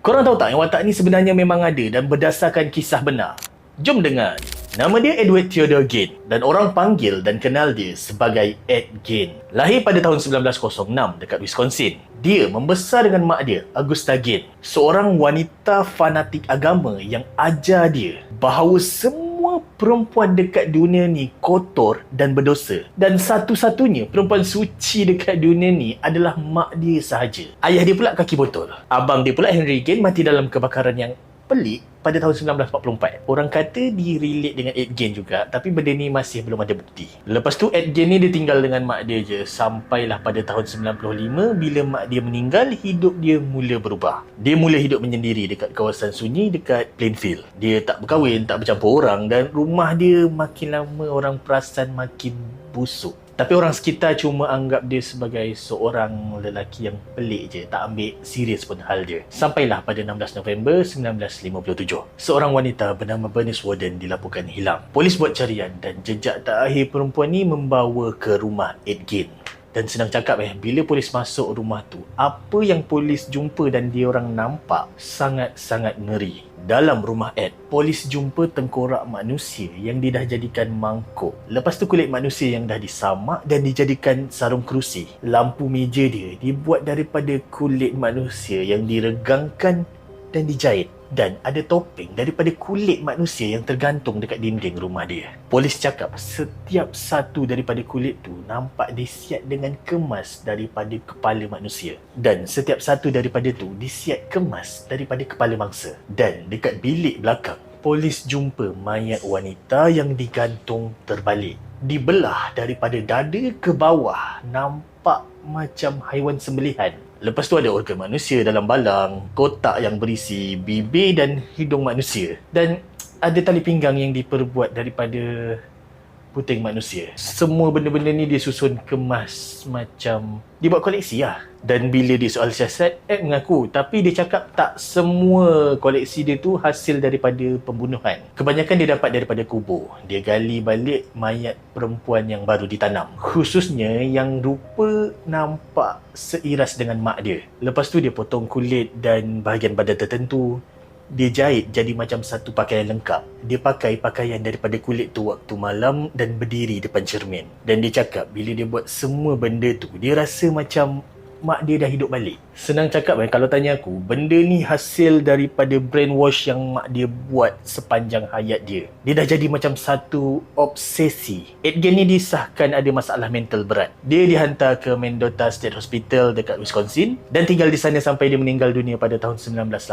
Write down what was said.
Korang tahu tak yang watak ni sebenarnya memang ada dan berdasarkan kisah benar? Jom dengar. Nama dia Edward Theodore Gain dan orang panggil dan kenal dia sebagai Ed Gain. Lahir pada tahun 1906 dekat Wisconsin. Dia membesar dengan mak dia, Augusta Gain, seorang wanita fanatik agama yang ajar dia bahawa semua perempuan dekat dunia ni kotor dan berdosa. Dan satu-satunya perempuan suci dekat dunia ni adalah mak dia sahaja. Ayah dia pula kaki botol. Abang dia pula Henry Gain mati dalam kebakaran yang pelik pada tahun 1944. Orang kata dia relate dengan Ed Gain juga, tapi benda ni masih belum ada bukti. Lepas tu Ed Gain ni dia tinggal dengan mak dia je sampailah pada tahun 95 bila mak dia meninggal, hidup dia mula berubah. Dia mula hidup menyendiri dekat kawasan sunyi dekat Plainfield. Dia tak berkahwin, tak bercampur orang dan rumah dia makin lama orang perasan makin busuk. Tapi orang sekitar cuma anggap dia sebagai seorang lelaki yang pelik je, tak ambil serius pun hal dia. Sampailah pada 16 November 1957, seorang wanita bernama Bernice Warden dilaporkan hilang. Polis buat carian dan jejak terakhir perempuan ni membawa ke rumah Ed Gain. Dan senang cakap bila polis masuk rumah tu, apa yang polis jumpa dan diorang nampak sangat-sangat ngeri. Dalam rumah Ed, polis jumpa tengkorak manusia yang dia dah jadikan mangkuk. Lepas tu kulit manusia yang dah disamak dan dijadikan sarung kerusi. Lampu meja dia dibuat daripada kulit manusia yang diregangkan dan dijahit. Dan ada topeng daripada kulit manusia yang tergantung dekat dinding rumah dia. Polis cakap setiap satu daripada kulit tu nampak disiat dengan kemas daripada kepala manusia. Dan setiap satu daripada tu disiat kemas daripada kepala mangsa. Dan dekat bilik belakang, polis jumpa mayat wanita yang digantung terbalik. Dibelah daripada dada ke bawah, nampak macam haiwan sembelihan. Lepas tu ada organ manusia dalam balang, kotak yang berisi bibir dan hidung manusia. Dan ada tali pinggang yang diperbuat daripada puting manusia. Semua benda-benda ni dia susun kemas macam dia buat koleksi lah. Dan bila dia soal siasat, Ed mengaku, tapi dia cakap tak semua koleksi dia tu hasil daripada pembunuhan. Kebanyakan dia dapat daripada kubur. Dia gali balik mayat perempuan yang baru ditanam, khususnya yang rupa nampak seiras dengan mak dia. Lepas tu dia potong kulit dan bahagian badan tertentu. Dia jahit jadi macam satu pakaian lengkap. Dia pakai pakaian daripada kulit tu waktu malam dan berdiri depan cermin. Dan dia cakap bila dia buat semua benda tu, dia rasa macam mak dia dah hidup balik. Senang cakap kalau tanya aku, benda ni hasil daripada brainwash yang mak dia buat sepanjang hayat dia. Dia dah jadi macam satu obsesi. Ed Gain ni disahkan ada masalah mental berat. Dia dihantar ke Mendota State Hospital dekat Wisconsin dan tinggal di sana sampai dia meninggal dunia pada tahun 19